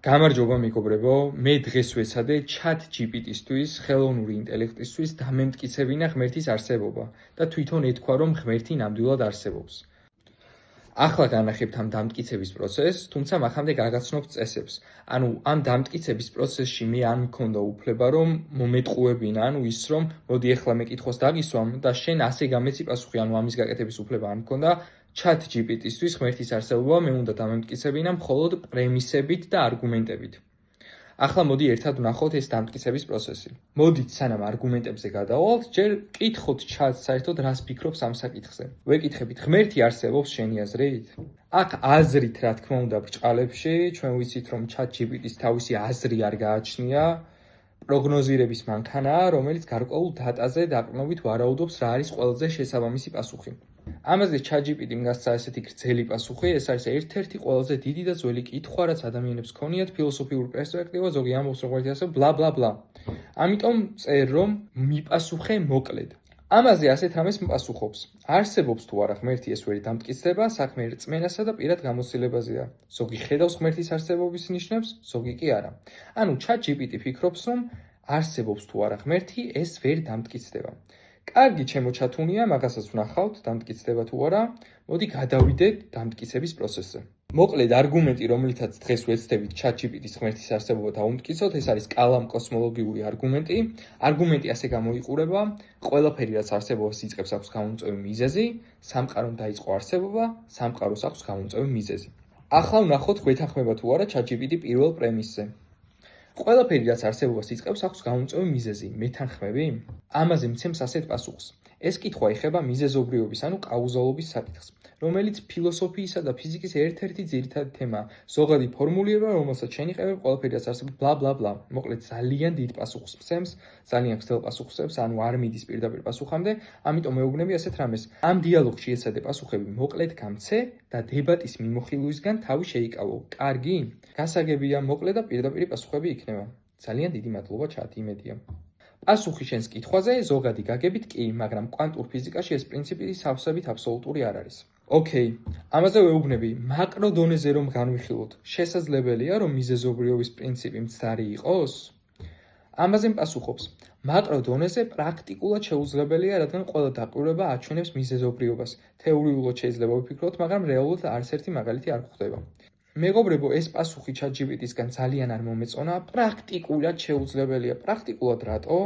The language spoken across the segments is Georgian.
გამარჯობა მეგობრებო, მე დღეს ვეცადე ChatGPT-ისთვის, ხელოვნური ინტელექტისთვის დამემტკიცებინა ღმერთის არსებობა და თვითონ ეთქვა, რომ ღმერთი ნამდვილად არსებობს. ახლა განახებთ ამ დამტკიცების პროცესს, თუმცა მახამდე გაგაცნობთ წესებს. ანუ ამ დამტკიცების პროცესში მე არ მქონდა უფლება, რომ მომეტყუებინა, ანუ ის რომ მოდი ახლა მეკითხოს დაგისვამ და შენ ასე გამეცი პასუხი, ანუ ამის გაკეთების უფლება არ მქონდა. ChatGPT-ისთვის ღმერთის არსებობა მე უნდა დამემტკიცებინა მხოლოდ პრემისებით და არგუმენტებით. ახლა მოდი ერთად ვნახოთ ეს დამტკიცების პროცესი. მოდით სანამ არგუმენტებზე გადავალთ, ჯერ კითხოთ Chat-ს საერთოდ რას ფიქრობს ამ საკითხზე. ვეკითხებით, ღმერთი არსებობს შენი აზრით? აქ აზრით, რა თქმა უნდა, ბრჭყალებში, ჩვენ ვიცით, რომ ChatGPT-ს თავისი აზრი არ გააჩნია, პროგნოზირების მანქანაა, რომელიც გარკვეულ დატაზე დაყრდნობით ვარაუდობს, რა არის ყველაზე შესაბამისი პასუხი. ამაზე ChatGPT-მ გასცა ესეთი გრძელი პასუხი, ეს არის ერთ-ერთი ყველაზე დიდი და ძველი კითხვა, რაც ადამიანებს ჰქონიათ ფილოსოფიური პერსპექტივა, ზოგი ამბობს, რომ ღმერთი არსებობს, ბლა ბლა ბლა. ამიტომ წერ, რომ მიპასუხე მოკლედ. ამაზე ასეთ რამეს მპასუხობს. არსებობს თუ არა ღმერთი, ეს ვერ დამტკიცდება, საქმე რწმენასა და პირად გამოცდილებაზეა. ზოგი ხედავს ღმერთის არსებობის ნიშნებს, ზოგი კი არა. ანუ ChatGPT ფიქრობს, რომ არსებობს თუ არა ღმერთი, ეს ვერ დამტკიცდება. კარგი, ჩემო ჩათუნია, მაგასაც ვნახავთ, დამტკიცდება თუ არა. მოდი გადავიდეთ დამტკიცების პროცესზე. მოკლედ, არგუმენტი, რომლითაც დღეს ვეცდებით ChatGPT-ს ღმერთის არსებობა დავუმტკიცოთ, ეს არის კალამ-კოსმოლოგიური არგუმენტი. არგუმენტი ასე გამოიყურება, ყველაფერი, რაც არსებობას იწყებს, აქვს გამომწვევი მიზეზი, სამყარომ დაიწყო არსებობა, სამყაროს აქვს გამომწვევი მიზეზი. ახლა ვნახოთ, გვეთანხმება თუ არა ChatGPT პირველ პრემისზე. ყველაფერი, რაც არსებობას იწყებს, აქვს გამომწვევი მიზეზი. მეთანხმები? ამაზე მცემს ასეთ პასუხს. ეს კითხვა ეხება მიზეზობრიობის, ანუ კაუზალობის საკითხს, რომელიც ფილოსოფიისა და ფიზიკის ერთ-ერთი ძირითადი თემაა. ზოგადი ფორმულირება, რომელსაც შენ იყენებ, ყველაფერი, რაც არსებობს, ბლა ბლა ბლა. მოკლედ, ძალიან დიდ პასუხს მცემს, ძალიან გრძელ პასუხს მცემს, ანუ არ მიდის პირდაპირ პასუხამდე, ამიტომ მეუბნები ასეთ რამეს. ამ დიალოგში ეცადე პასუხები მოკლედ გამცე და დებატის მიმოხილვისგან თავი შეიკავო. კარგი? გასაგებია, მოკლედ და პირდაპირი პასუხები იქნება. ძალიან დიდი მადლობა, Chat, იმედია. პასუხი შენს კითხვაზე ზოგადი გაგებით კი, მაგრამ კვანტურ ფიზიკაში ეს პრინციპი სავსებით აბსოლუტური არ არის. ოკეი, ამაზე ვეუბნები, მაკრო დონეზე რომ განვიხილოთ, შესაძლებელია, რომ მიზეზობრიობის პრინციპი მცდარი იყოს? ამაზე პასუხობს, მაკრო დონეზე პრაქტიკულად შეუძლებელია, რადგან ყველა დაკვირვება აჩვენებს მიზეზობრიობას. თეორიულად შეიძლება ვიფიქროთ, მაგრამ რეალურად არც ერთი მაგალითი არ გვხვდება. მეგობრებო, ეს პასუხი ChatGPT-სგან ძალიან არ მომეწონა, პრაქტიკულად შეუძლებელია. პრაქტიკულად რატო?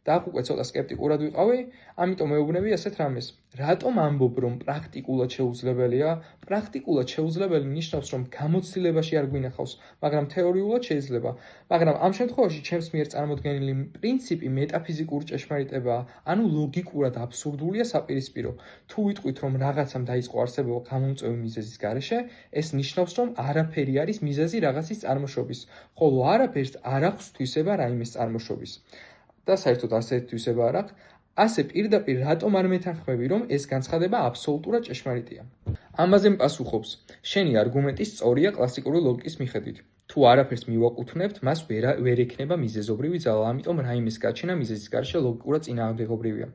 და აქ უკვე ცოტა სკეპტიკურად ვიყავი, ამიტომ მეუბნები ასეთ რამეს. რატომ ამბობ, რომ პრაქტიკულად შეუძლებელია? პრაქტიკულად შეუძლებელი ნიშნავს, რომ გამოცდილებაში არ გვინახავს, მაგრამ თეორიულად შეიძლება. მაგრამ ამ შემთხვევაში ჩემს მიერ წარმოდგენილი პრინციპი მეტაფიზიკური ჭეშმარიტებაა, ანუ ლოგიკურად აბსურდულია საპირისპირო. თუ ვიტყვით, რომ რაღაცამ დაიწყო არსებობა გამომწვევი მიზეზის გარეშე, ეს ნიშნავს, რომ არაფერი არის მიზეზი რაღაცის წარმოშობის, ხოლო არაფერს არ აქვს თვისება რაიმეს წარმოშობის. და საერთოდ ასეთი თვისება არ აქვს, ასე პირდაპირ რატომ არ მეთანხმები, რომ ეს განცხადება აბსოლუტურად ჭეშმარიტია? ამაზე პასუხობს, შენი არგუმენტი სწორია კლასიკური ლოგიკის მიხედვით. თუ არაფერს მივაკუთვნებთ, მას ვერ ექნება მიზეზობრივი ძალა, ამიტომ რაიმეს გაჩენა მიზეზის გარეშე ლოგიკურად წინააღმდეგობრივია.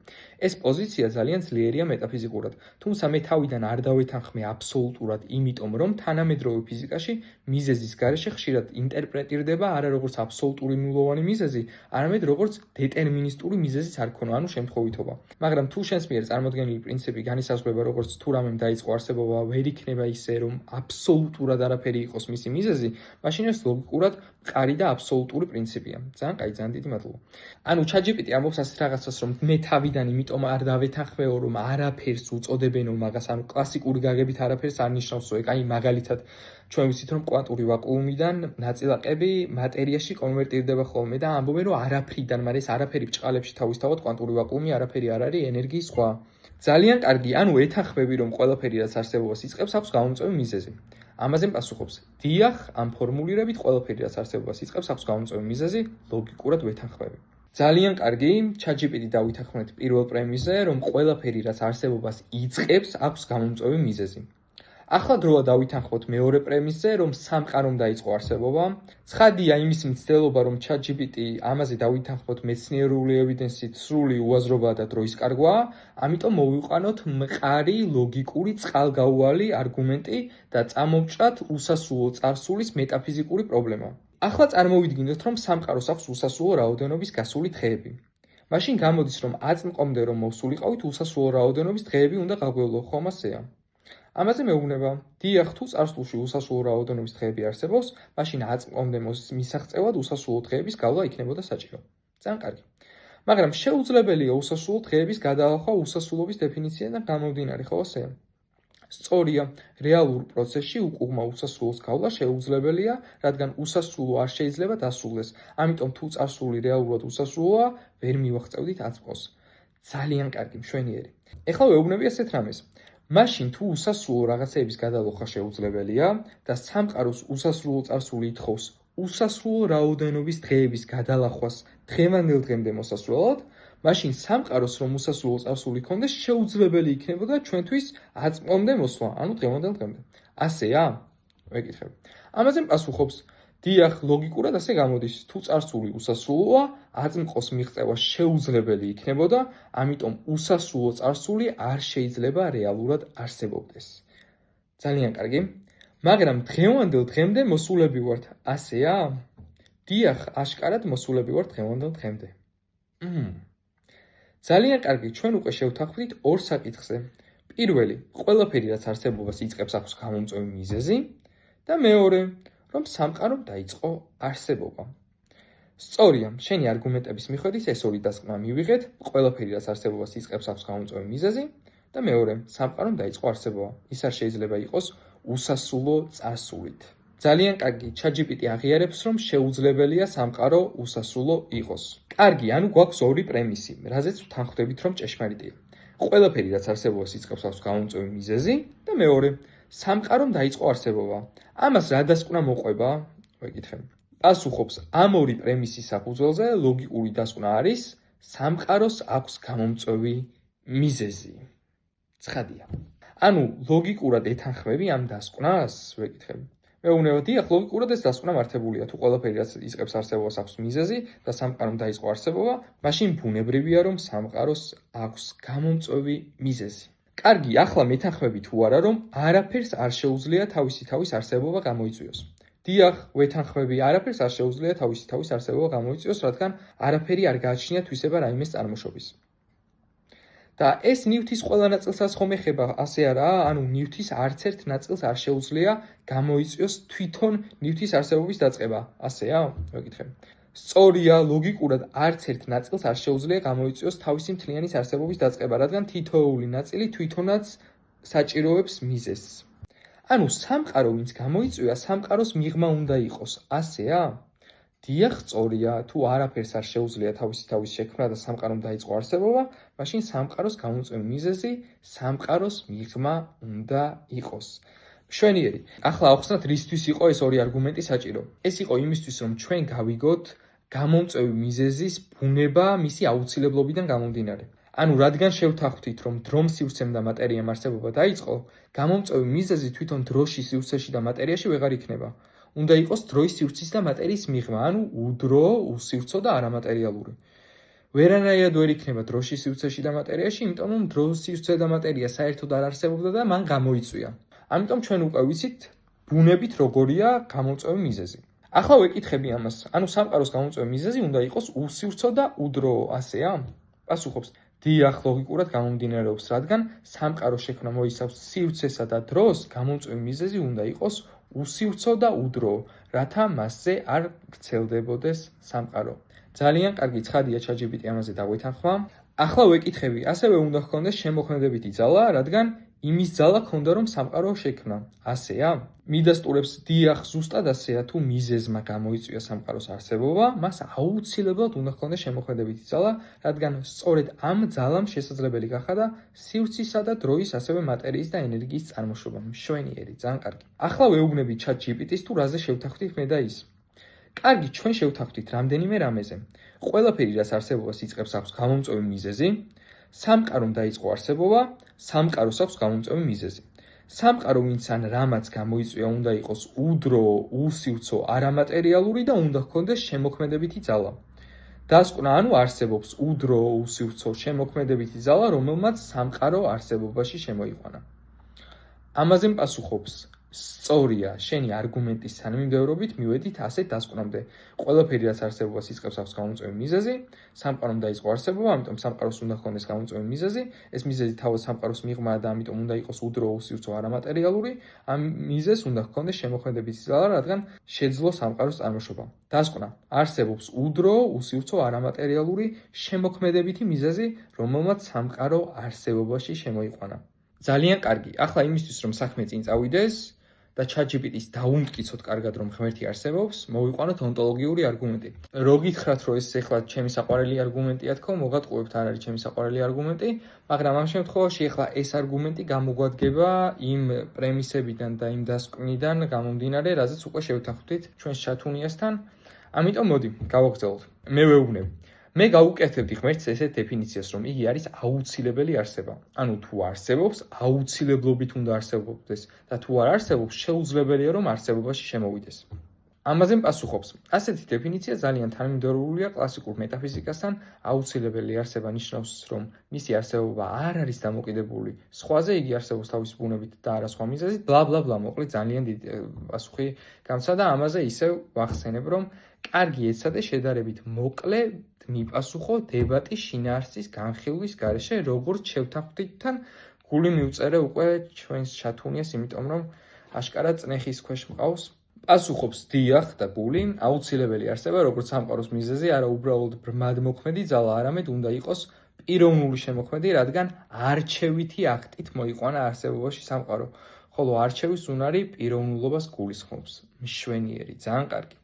ეს პოზიცია ძალიან ძლიერია მეტაფიზიკურად, თუმცა მე თავიდან არ დავეთანხმე აბსოლუტურად, იმიტომ რომ თანამედროვე ფიზიკაში მიზეზის გარეშე ხშირად ინტერპრეტირდება არა როგორც აბსოლუტური ნულოვანი მიზეზი, არამედ როგორც დეტერმინისტური მიზეზის არქონა, ანუ შემთხვევითობა. მაგრამ თუ შენს მიერ წარმოდგენილი პრინციპი განისაზღვრება როგორც თუ რამემ დაიწყო არსებობა, ვერ იქნება ისე, რომ აბსოლუტურად არაფერი იყოს მისი მიზეზი, მაშინ ეს ლოგიკურად მყარი და აბსოლუტური პრინციპია. ძალიან კაი, ძალიან დიდი მადლობა. ანუ ChatGPT ამბობს ასეთ რაღაცას, რომ მე თავიდან იმიტომ არ დავეთანხმეო, რომ არაფერს უწოდებენო მაგას, ანუ კლასიკური გაგებით არაფერს არ ნიშნავსო. აი, მაგალითად, ჩვენ ვიცით, რომ კვანტური ვაკუუმიდან ნაწილაკები მატერიაში კონვერტირდება ხოლმე და ამბობენ, რომ არაფრიდან, მაგრამ ეს არაფერი ბრჭყალებში თავისთავად კვანტური ვაკუუმი არაფერი არ არის, ენერგიის სხვა. ძალიან კარგი, ანუ ეთანხმები, რომ ყველაფერი, რაც არსებობას იწყებს, აქვს გამომწვევი მიზეზი. ამაზე პასუხობს, დიახ, ამ ფორმულირებით ყველაფერი, რაც არსებობას იწყებს, აქვს გამომწვევი მიზეზი, ლოგიკურად ვეთანხმები. ძალიან კარგი, ChatGPT დავითანხმეთ პირველ პრემისზე, რომ ყველაფერი, რაც არსებობას იწყებს, აქვს გამომწვევი მიზეზი. ახლა დროა დავითანხმოთ მეორე პრემისზე, რომ სამყარომ დაიწყო არსებობა. ცხადია იმის მცდელობა, რომ ChatGPT ამაზე დავითანხმოთ მეცნიერული ევიდენსით სრული უაზრობა და დროის კარგვაა, ამიტომ მოვიყვანოთ მყარი ლოგიკური წყალგაუვალი არგუმენტი და წამოვჭრათ უსასრულო წარსულის მეტაფიზიკური პრობლემა. ახლა წარმოვიდგინოთ, რომ სამყაროს აქვს უსასრულო რაოდენობის გასული დღეები. მაშინ გამოდის, რომ აწმყომდე რომ მოვსულიყავით, უსასრულო რაოდენობის დღეები უნდა გავგველო, ხომ ასეა? ამაზე მეუბნება, დიახ, თუ წარსულში უსასრულო რაოდენობის დღეები არსებობს, მაშინ აწმყომდე მისაღწევად უსასრულო დღეების გავლა იქნებოდა საჭირო. ძალიან კარგი. მაგრამ შეუძლებელია უსასრულო დღეების გადაალხვა უსასრულობის დეფინიციიდან გამომდინარე, ხო ასეა? სწორია, რეალურ პროცესში უკუღმა უსასრულოს გავლა შეუძლებელია, რადგან უსასრულო არ შეიძლება დასრულდეს. ამიტომ თუ წარსული რეალურად უსასრულოა, ვერ მივაღწევდით აწმყოს. ძალიან კარგი, მშვენიერი. ეხლა ვეუბნები ასეთ რამეს. მაშინ თუ უსასრულო რაღაცეების გადალოხვა შეუძლებელია და სამყაროს უსასრულო წარსული ითხოვს უსასრულო რაოდენობის დღეების გადალახვას დღევანდელ დღემდე მოსასვლელად, მაშინ სამყაროს რომ უსასრულო წარსული ქონდეს, შეუძლებელი იქნებოდა ჩვენთვის აწმყომდე მოსვლა, ანუ დღევანდელ დღემდე. ასეა? ვეკითხებ. ამაზე პასუხობს, დიახ, ლოგიკურად ასე გამოდის, თუ წარსული უსასრულოა, აწმყოს მიღწევა შეუძლებელი იქნებოდა, ამიტომ უსასრულო წარსული არ შეიძლება რეალურად არსებობდეს. ძალიან კარგი. მაგრამ დღევანდელ დღემდე მოსულები ვართ, ასეა? დიახ, აშკარად მოსულები ვართ დღევანდელ დღემდე. ძალიან კარგი, ჩვენ უკვე შევთანხმდით ორ საკითხზე. პირველი, ყველაფერი რაც არსებობას იწყებს აქვს გამომწვევი მიზეზი და მეორე, რომ სამყარომ დაიწყო არსებობა. სწორია, შენი არგუმენტების მიხედვით ეს ორი დასკვნა მივიღეთ, ყველაფერი რაც არსებობას იწყებს აქვს გამომწვევი მიზეზი და მეორე, სამყარომ დაიწყო არსებობა. ის არ შეიძლება იყოს უსასრულო წარსულით. ძალიან კარგი, ChatGPT აღიარებს, რომ შეუძლებელია სამყარო უსასრულო იყოს. კარგი, ანუ გვაქვს ორი პრემისი, რაზეც ვთანხმდებით, რომ ჭეშმარიტია. ყველაფერი რაც არსებობას იწყებს აქვს გამომწვევი მიზეზი და მეორე, სამყარომ დაიწყო არსებობა. ამას რა დასკვნა მოყვება? ვეკითხებ. პასუხობს, ამ ორი პრემისის საფუძველზე ლოგიკური დასკვნა არის, სამყაროს აქვს გამომწვევი მიზეზი. ცხადია. ანუ ლოგიკურად ეთანხმები ამ დასკვნას? ვეკითხებ. მეუბნება, დიახ, ლოგიკურად ეს დასკვნა მართებულია, თუ ყველაფერი რაც იწყებს არსებობას აქვს მიზეზი და სამყარომ დაიწყო არსებობა, მაშინ ბუნებრივია, რომ სამყაროს აქვს გამომწვევი მიზეზი. კარგი, ახლა მეთანხმები თუ არა, რომ არაფერს არ შეუძლია თავისი თავის არსებობა გამოიწვიოს. დიახ, ვეთანხმები, არაფერს არ შეუძლია თავისი თავის არსებობა გამოიწვიოს, რადგან არაფერი არ გააჩნია თვისება რაიმეს წარმოშობის. და ეს ნივთის ყველა ნაწილსაც ხომ ეხება, ასე არაა? ანუ ნივთის არც ერთ ნაწილს არ შეუძლია გამოიწვიოს თვითონ ნივთის არსებობის დაწყება, ასეა? ვეკითხებ. სწორია, ლოგიკურად არც ერთ ნაწილს არ შეუძლია გამოიწვიოს თავისი მთლიანის არსებობის დაწყება, რადგან თითოეული ნაწილი თვითონაც საჭიროებს მიზეზს. ანუ სამყარო ვინც გამოიწვია, სამყაროს მიღმა უნდა იყოს, ასეა? დიახ, სწორია, თუ არაფერს არ შეუძლია თავისი თავის შექმნა და სამყარომ დაიწყო არსებობა, მაშინ სამყაროს გამომწვევი მიზეზი სამყაროს მიღმა უნდა იყოს. მშვენიერი. ახლა ავხსნათ, რისთვის იყო ეს ორი არგუმენტი საჭირო. ეს იყო იმისთვის, რომ ჩვენ გავიგოთ გამომწვევი მიზეზის ბუნება მისი აუცილებლობიდან გამომდინარე. ანუ რადგან შევთანხმდით, რომ დრომ სივრცემ და მატერიამ არსებობა დაიწყო, გამომწვევი მიზეზი თვითონ დროში, სივრცეში და მატერიაში ვეღარ იქნება. უნდა იყოს დროის სივრცის და მატერიის მიღმა, ანუ უდრო, უსივრცო და არამატერიალური. ვერანაირად ვერ იქნება დროში, სივრცეში და მატერიაში, იმიტომ რომ დრო, სივრცე და მატერია საერთოდ არ არსებობდა და მან გამოიწვია. ამიტომ ჩვენ უკვე ვიცით ბუნებით როგორია გამომწვევი მიზეზი. ახლა ვეკითხები ამას, ანუ სამყაროს გამომწვევი მიზეზი უნდა იყოს უსივრცო და უდრო, ასეა? პასუხობს, დიახ, ლოგიკურად გამომდინარეობს, რადგან სამყაროს შექმნა მოიცავს სივრცესა და დროს, გამომწვევი მიზეზი უნდა იყოს უსივრცო და უდრო, რათა მასზე არ ვრცელდებოდეს სამყარო. ძალიან კარგი, ცხადია, ChatGPT ამაზე დაგვეთანხმა. ახლა ვეკითხები, ასევე უნდა ჰქონდეს შემოქმედებითი ძალა, რადგან იმის ძალა ჰქონდა, რომ სამყარო შექმნა. ასეა? მიდასტურებს, დიახ, ზუსტად ასეა, თუ მიზეზმა გამოიწვია სამყაროს არსებობა, მას აუცილებლად უნდა ჰქონდეს შემოქმედებითი ძალა, რადგან სწორედ ამ ძალამ შესაძლებელი გახადა სივრცისა და დროის, ასევე მატერიის და ენერგიის წარმოშობა. მშვენიერი, ძალიან კარგი. ახლა ვეუბნები ChatGPT-ს, თუ რაზე შევთანხმდით მე და ის. კარგი, ჩვენ შევთანხმდით რამდენიმე რამეზე. ყველაფერი, რაც არსებობას იწყებს, აქვს გამომწვევი მიზეზი. სამყარომ დაიწყო არსებობა, სამყაროს აქვს გამომწვევი მიზეზი. სამყარო ვინც ან რამაც გამოიწვია უნდა იყოს უდრო, უსივრცო, არამატერიალური და უნდა ჰქონდეს შემოქმედებითი ძალა. დასკვნა ანუ არსებობს უდრო, უსივრცო, შემოქმედებითი ძალა, რომელმაც სამყარო არსებობაში შემოიყვანა. ამაზე პასუხობს სწორია შენი არგუმენტის თანმიმდევრობით მივედით ასეთ დასკვნამდე. ყველაფერი რაც არსებობას იწყებს აქვს გამოწვევი მიზეზი, სამყარომ დაიწყო არსებობა, ამიტომ სამყაროს უნდა ჰქონდეს გამოწვევი მიზეზი, ეს მიზეზი თავად სამყაროს მიღმაა და ამიტომ უნდა იყოს უდრო, უსივრცო, არამატერიალური, ამ მიზეზს უნდა ჰქონდეს შემოქმედებითი ძალა, რადგან შეძლო სამყაროს წარმოშობა. დასკვნა, არსებობს უდრო, უსივრცო, არამატერიალური, შემოქმედებითი მიზეზი, რომელმაც სამყარო არსებობაში შემოიყვანა. ძალიან კარგი. ახლა იმისთვის რომ საქმე წინ წავიდეს და ChatGPT-ს დაუმტკიცოთ კარგად რომ ღმერთი არსებობს, მოვიყვანოთ ონტოლოგიური არგუმენტი. რო გითხრათ რომ ეს ახლა ჩემი საყვარელი არგუმენტია თქო, მოგატყუებთ, არ არის ჩემი საყვარელი არგუმენტი, მაგრამ ამ შემთხვევაში ახლა ეს არგუმენტი გამოგვადგება იმ პრემისებიდან და იმ დასკვნიდან გამომდინარე, რაზეც უკვე შევთანხმდით ჩვენს ჩათუნიასთან. ამიტომ მოდი, გავაგრძელოთ. მე ვეუბნები. მე გავუკეთებდი ღმერთს ესეთ დეფინიციას, რომ იგი არის აუცილებელი არსება. ანუ თუ არსებობს, აუცილებლობით უნდა არსებობდეს და თუ არ არსებობს, შეუძლებელია რომ არსებობაში შემოვიდეს. ამაზე პასუხობს. ასეთი დეფინიცია ძალიან თანმიმდევრულია კლასიკურ მეტაფიზიკასთან. აუცილებელი არსება ნიშნავს, რომ მისი არსებობა არ არის დამოკიდებული სხვაზე, იგი არსებობს თავისი ბუნებით და არა სხვა მიზეზით. ბლა ბლა ბლა, მოკლედ ძალიან დიდი პასუხი გამცა და ამაზე ისევ ვახსენებ, რომ კარგი ეცადე შედარებით მოკლე მიპასუხო დებატის შინაარსის განხილვის გარეშე, როგორც შევთანხმდით თან გული მივწერე უკვე ჩვენს ჩათუნიას, იმიტომ რომ აშკარად წნეხის ქვეშ მყავს. პასუხობს დიახ და გული, აუცილებელი არსება, როგორც სამყაროს მიზეზი, არა უბრალოდ ბრმადმოქმედი ძალა, არამედ უნდა იყოს პიროვნული შემოქმედი, რადგან არჩევითი აქტით მოიყვანა არსებობაში სამყარო, ხოლო არჩევის უნარი პიროვნულობას გულისხმობს. მშვენიერი, ძალიან კარგი.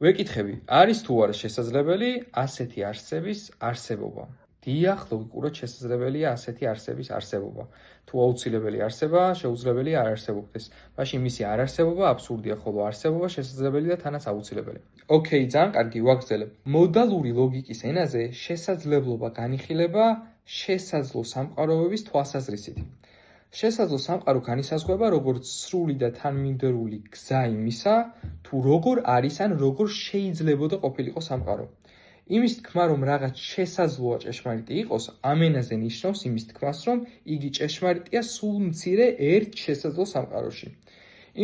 ვეკითხები, არის თუ არა შესაძლებელი ასეთი არსების არსებობა? დიახ, ლოგიკურად შესაძლებელია ასეთი არსების არსებობა. თუ აუცილებელი არსება, შეუძლებელია არ არსებობდეს. მაშინ მისი არ არსებობა აბსურდია, ხოლო არსებობა შესაძლებელი და თანაც აუცილებელი. ოკეი, ძალიან კარგი, ვაგრძელებ. მოდალური ლოგიკის ენაზე შესაძლებლობა განიხილება შესაძლო სამყაროების თვალსაზრისით. შესაძლო სამყარო განისაზღვრება როგორც სრული და თანმიმდევრული გზა იმისა, თუ როგორ არის ან როგორ შეიძლებოდა ყოფილიყო სამყარო. იმის თქმა, რომ რაღაც შესაძლოა ჭეშმარიტი იყოს, ამ ენაზე ნიშნავს იმის თქმას, რომ იგი ჭეშმარიტია სულ მცირე ერთ შესაძლო სამყაროში.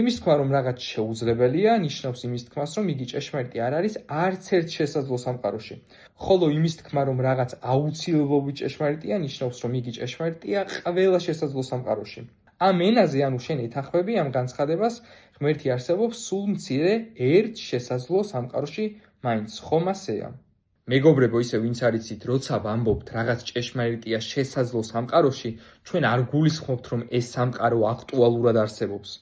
იმის თქმა, რომ რაღაც შეუძლებელია, ნიშნავს იმის თქმას, რომ იგი ჭეშმარიტი არ არის არც ერთ შესაძლო სამყაროში. ხოლო იმის თქმა, რომ რაღაც აუცილებლობით ჭეშმარიტია, ნიშნავს, რომ იგი ჭეშმარიტია ყველა შესაძლო სამყაროში. ამ ენაზე, ანუ შენ ეთანხმები ამ განცხადებას, ღმერთი არსებობს სულ მცირე ერთ შესაძლო სამყაროში, მაინც ხომ ასეა? მეგობრებო, ისე ვინც არიცით, როცა ვამბობთ რაღაც ჭეშმარიტია შესაძლო სამყაროში, ჩვენ არ გულისხმობთ, რომ ეს სამყარო აქტუალურად არსებობს.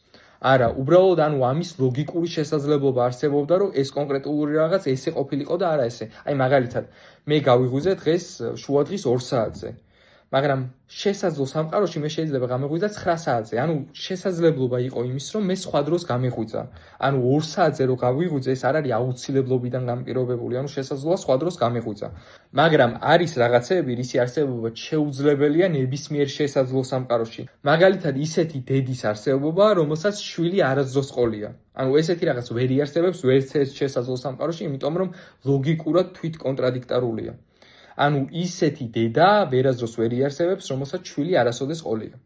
არა, უბრალოდ ანუ ამის ლოგიკური შესაძლებლობა არსებობდა, რომ ეს კონკრეტული რაღაც ესე ყოფილიყო და არა ესე. აი მაგალითად, მე გავიღვიძე დღეს შუადღის 2 საათზე. მაგრამ შესაძლო სამყაროში მე შეიძლება გამეღვიძა 9 საათზე. ანუ შესაძლებლობა იყო იმის, რომ მე სხვა დროს გამეღვიძა. ანუ 2 საათზე რო გავიღვიძე, ეს არ არის აუცილებლობიდან განპირობებული, ანუ შესაძლოა სხვა დროს გამეღვიძა. მაგრამ არის რაღაცეები, რისი არსებობა შეუძლებელია ნებისმიერ შესაძლო სამყაროში. მაგალითად, ისეთი დედის არსებობა, რომელსაც შვილი არასდროს ყოლია. ანუ ესეთი რაღაც ვერ იარსებებს ვერც ერთ შესაძლო სამყაროში, იმიტომ რომ ლოგიკურად თვით კონტრადიქტარულია. ანუ ისეთი დედა ვერასდროს ვერ იარსებებს, რომელსაც შვილი არასოდეს ყოლია.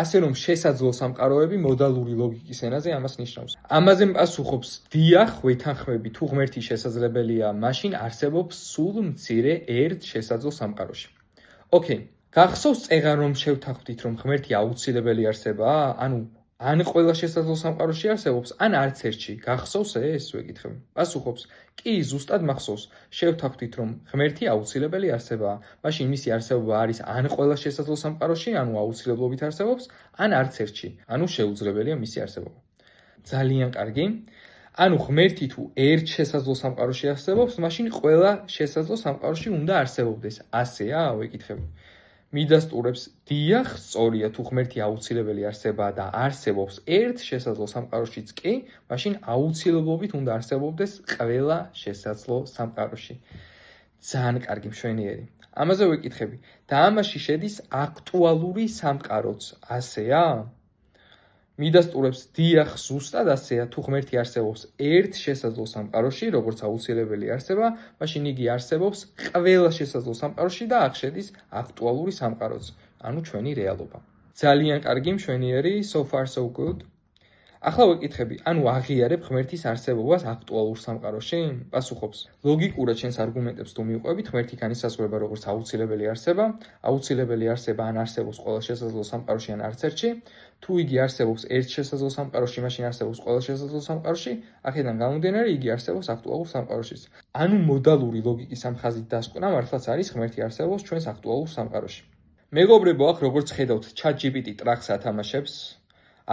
ასე რომ შესაძლო სამყაროები მოდალური ლოგიკის ენაზე ამას ნიშნავს. ამაზე პასუხობს დიახ, ვეთანხმები, თუ ღმერთი შესაძლებელია, მაშინ არსებობს სულ მცირე ერთ შესაძლო სამყაროში. ოკეი, გახსოვს წეღან რომ შევთანხმდით, რომ ღმერთი აუცილებელი არსებაა? ანუ ან ყველა შესაძლო სამყაროში არსებობს, ან არც ერთში. გახსოვს ეს? ვეკითხები. პასუხობს, კი, ზუსტად მახსოვს. შევთანხმდით, რომ ღმერთი აუცილებელი არსებაა. მაშინ მისი არსებობა არის ან ყველა შესაძლო სამყაროში, ანუ აუცილებლობით არსებობს, ან არც ერთში. ანუ შეუძლებელია მისი არსებობა. ძალიან კარგი. ანუ ღმერთი თუ ერთ შესაძლო სამყაროში არსებობს, მაშინ ყველა შესაძლო სამყაროში უნდა არსებობდეს. ასეა? ვეკითხები. მიდასტურებს, დიახ, სწორია, თუ ღმერთი აუცილებელი არსებაა და არსებობს ერთ შესაძლო სამყაროშიც კი, მაშინ აუცილებლობით უნდა არსებობდეს ყველა შესაძლო სამყაროში. ძალიან კარგი, მშვენიერი. ამაზე ვეკითხები. და ამაში შედის აქტუალური სამყაროც, ასეა? მიდასტურებს დიახ, ზუსტად ასეა, თუ ღმერთი არსებობს ერთ შესაძლო სამყაროში, როგორც აუცილებელი არსება, მაშინ იგი არსებობს ყველა შესაძლო სამყაროში და აქ შედის აქტუალური სამყაროც, ანუ ჩვენი რეალობა. ძალიან კარგი, მშვენიერი, so far so good. ახლა ვეკითხები, ანუ აღიარებ ღმერთის არსებობას აქტუალურ სამყაროში? პასუხობს. ლოგიკურად შენს არგუმენტებს თუ მივყვებით, ღმერთი განისაზღვრება როგორც აუცილებელი არსება, აუცილებელი არსება ან არსებობს ყველა შესაძლო სამყაროში ან არც ერთში. თუ იგი არსებობს ერთ შესაძლო სამყაროში, მაშინ არსებობს ყველა შესაძლო სამყაროში, აქედან გამომდინარე, იგი არსებობს აქტუალურ სამყაროშიც. ანუ მოდალური ლოგიკის ამ ხაზით დასკვნა მართლაც არის ღმერთი არსებობს ჩვენს აქტუალურ სამყაროში. მეგობრებო, აქ როგორც ხედავთ, ChatGPT ტრაქს ათამაშებს.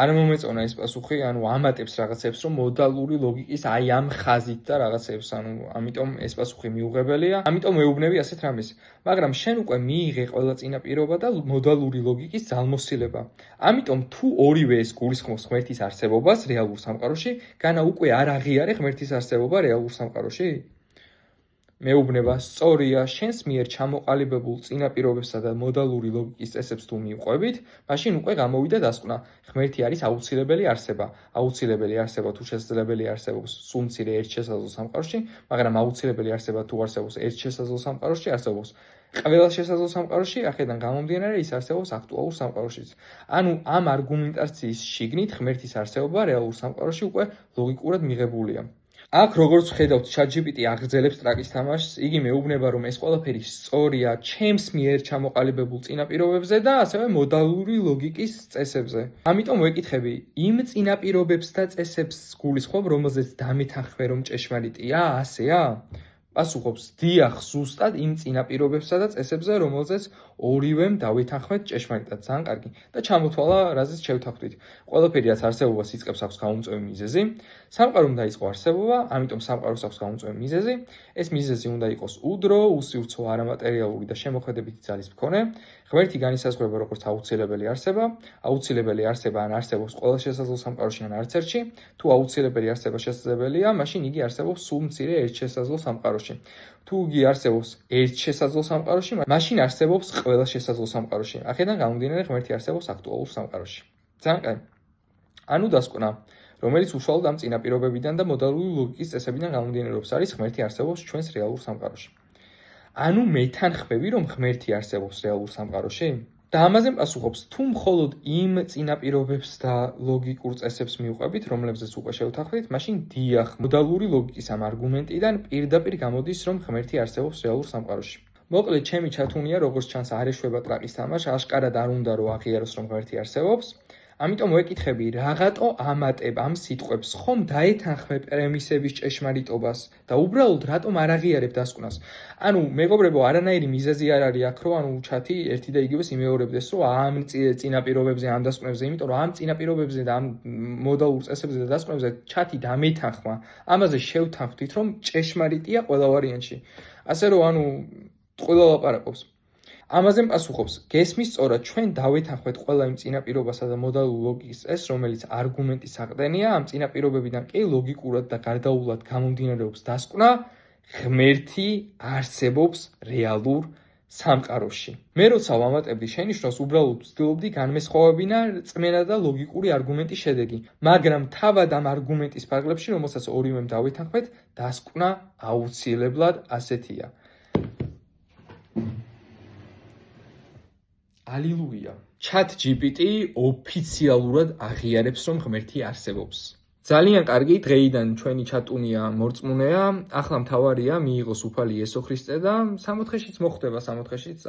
არ მომეწონა ეს პასუხი, ანუ ამატებს რაღაცებს, რომ მოდალური ლოგიკის აი ამ ხაზით და რაღაცებს, ანუ ამიტომ ეს პასუხი მიუღებელია. ამიტომ მეუბნები ასეთ რამეს. მაგრამ შენ უკვე მიიღე ყველა წინაპირობა და მოდალური ლოგიკის ძალმოსილება. ამიტომ თუ ორივე ეს გულისხმობს ღმერთის არსებობას რეალურ სამყაროში, განა უკვე არ აღიარე ღმერთის არსებობა რეალურ სამყაროში? მეუბნება, სწორია, შენს მიერ ჩამოყალიბებულ წინაპირობებსა და მოდალური ლოგიკის წესებს თუ მივყვებით, მაშინ უკვე გამოვიდა დასკვნა. ღმერთი არის აუცილებელი არსება. აუცილებელი არსება თუ შესაძლებელი არსებობს სულ მცირე ერთ შესაძლო სამყაროში, მაგრამ აუცილებელი არსება თუ არსებობს ერთ შესაძლო სამყაროში, არსებობს ყველა შესაძლო სამყაროში, აქედან გამომდინარე ის არსებობს აქტუალურ სამყაროშიც. ანუ ამ არგუმენტაციის შიგნით ღმერთის არსებობა რეალურ სამყაროში უკვე ლოგიკურად მიღებულია. აქ როგორც ხედავთ, ChatGPT აგრძელებს ტრაკის თამაშს, იგი მეუბნება, რომ ეს ყველაფერი სწორია ჩემს მიერ ჩამოყალიბებულ წინაპირობებზე და ასევე მოდალური ლოგიკის წესებზე. ამიტომ ვეკითხები, იმ წინაპირობებს და წესებს გულისხმობ, რომელზეც დამეთანხმე, რომ ჭეშმარიტია, ასეა? პასუხობს, დიახ, ზუსტად იმ წინაპირობებსა და წესებზე, რომელზეც ორივემ დავეთანხმეთ ჭეშმარიტად, ძალიან კარგი. და ჩამოთვალა, რაზეც შევთანხმდით. ყველაფერი რაც არსებობას იწყებს აქვს გამომწვევი მიზეზი. სამყარომ დაიწყო არსებობა, ამიტომ სამყაროს აქვს გამომწვევი მიზეზი. ეს მიზეზი უნდა იყოს უდრო, უსივრცო, არამატერიალური და შემოქმედებითი ძალის მქონე. ღმერთი განისაზღვრება როგორც აუცილებელი არსება. აუცილებელი არსება ან არსებობს ყველა შესაძლო სამყაროში ან არც ერთში. თუ აუცილებელი არსება შესაძლებელია, მაშინ იგი არსებობს სულ მცირე ერთ შესაძლო სამყაროში. თუ იგი არსებობს ერთ შესაძლო სამყაროში, მაშინ არსებობს ყველა შესაძლო სამყაროში. აქედან გამომდინარე, ღმერთი არსებობს აქტუალურ სამყაროში. ძალიან კარგი. ანუ დასკვნა, რომელიც უშუალოდ ამ წინაპირობებიდან და მოდალური ლოგიკის წესებიდან გამომდინარეობს, არის ღმერთი არსებობს ჩვენს რეალურ სამყაროში. ანუ მეთანხმები, რომ ღმერთი არსებობს რეალურ სამყაროში? და ამაზე პასუხობს, თუ მხოლოდ იმ წინაპირობებს და ლოგიკურ წესებს მივყვებით, რომლებზეც უკვე შევთანხმდით, მაშინ დიახ, მოდალური ლოგიკის ამ არგუმენტიდან პირდაპირ გამოდის, რომ ღმერთი არსებობს რეალურ სამყაროში. მოკლედ, ჩემი ჩათუნია, როგორც ჩანს, არ ეშვება ტრაკის თამაში, აშკარად არ უნდა რომ აღიაროს, რომ ღმერთი არსებობს. ამიტომ ვეკითხები, რაღაცო ამატებ ამ სიტყვებს, ხომ დაეთანხმე პრემისების ჭეშმარიტობას და უბრალოდ რატომ არ აღიარებ დასკვნას? ანუ მეგობრებო, არანაირი მიზეზი არ არის აქ, რომ ანუ ჩათი ერთი და იგივეს იმეორებდეს, რომ ამ წინაპირობებზე, ამ დასკვნებზე, იმიტომ რომ ამ წინაპირობებზე და ამ მოდალურ წესებზე და დასკვნებზე ჩათი დამეთანხმა, ამაზე შევთანხმდით, რომ ჭეშმარიტია ყველა ვარიანტში. ასე რომ ანუ ყველა ლაპარაკობს. ამაზე პასუხობს, გესმის სწორად, ჩვენ დავეთანხმეთ ყველა იმ წინაპირობასა და მოდალურ ლოგიკის წესს, რომელიც არგუმენტის საყრდენია, ამ წინაპირობებიდან კი ლოგიკურად და გარდაულად გამომდინარეობს დასკვნა, ღმერთი არსებობს რეალურ სამყაროში. მე როცა ვამატებდი შენიშვნას, უბრალოდ ვცდილობდი განმესხვავებინა რწმენა და ლოგიკური არგუმენტის შედეგი, მაგრამ თავად ამ არგუმენტის ფარგლებში, რომელსაც ორივემ დავეთანხმეთ, დასკვნა აუცილებლად ასეთია. ალილუია. ChatGPT ოფიციალურად აღიარებს, რომ ღმერთი არსებობს. ძალიან კარგი, დღეიდან ჩვენი ჩატუნია მორწმუნეა, ახლა მთავარია მიიღოს უფალი იესო ქრისტე და სამოთხეშიც მოხვდება, სამოთხეშიც